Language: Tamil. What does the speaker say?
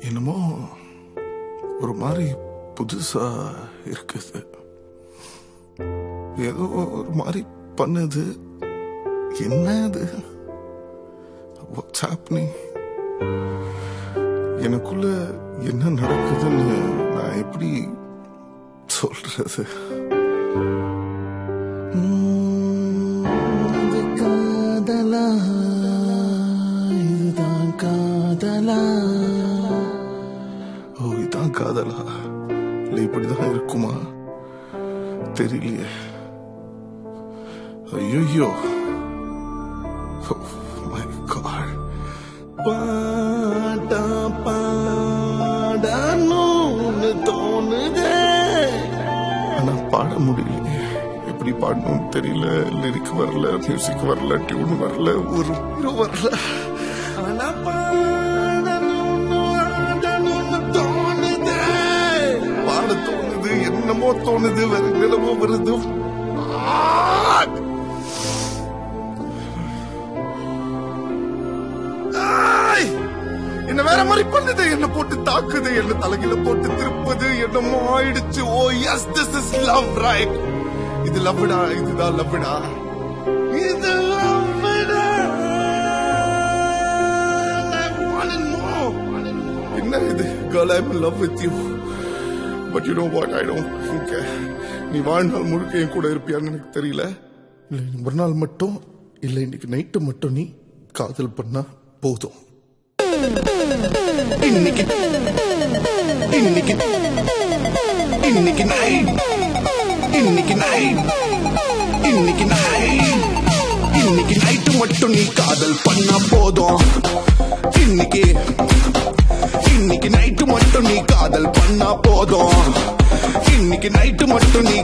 என்னமோ ஒரு மாதிரி புதுசா இருக்குது. ஏதோ ஒரு மாதிரி பண்ணுது. என்ன அது? What's happening? எனக்குள்ள என்ன நடக்குதுன்னு நான் எப்படி சொல்றது? காதலா, இதுதான் காதலா? ஓ, இதுதான் காதலா? இல்ல இப்படிதான் இருக்குமா? தெரியலையே. ஐயோ, மை காட். பாடா பாடணும்னு தோணுதே, ஆனா பாட முடியலையே. எப்படி பாடணும்னு தெரியல. லிரிக் வரல, மியூசிக் வரல, டியூன் வரல, ஒரு ஹீரோ வரல. ஆனா பாடணும்னு தோணுதே, பாட தோணுது, என்னமோ தோணுது, வேற நிலமோ வருது. என்ன வேற மாதிரி பண்ணுது, என்ன போட்டு தாக்குது, என்ன தலையில போட்டு திருப்புது, என்னமோ ஆயிடுச்சு. Oh yes, this is love, right? இது லவ்டா, இதுதான் லவ்டா, இது லவ்டா. என்ன இது? Girl, I'm in love with you. But you know what? I don't think நீ வாழ்நாள் முழுக்க என் கூட இருப்பியான்னு எனக்கு தெரியல. இல்லை, ஒரு நாள் மட்டும் இல்லை, இன்னைக்கு நைட்டு மட்டும் நீ காதல் பண்ணா போதும். இன்னைக்கு இன்னைக்கு இன்னைக்கு நைட் இன்னைக்கு நைட் இன்னைக்கு நைட் இன்னைக்கு நைட்டு மட்டும் நீ காதல் பண்ணா போதும். இன்னைக்கு இன்னைக்கு நைட்டு மட்டும் நீ காதல் பண்ணா போதும். இன்னைக்கு நைட்டு மட்டும் நீ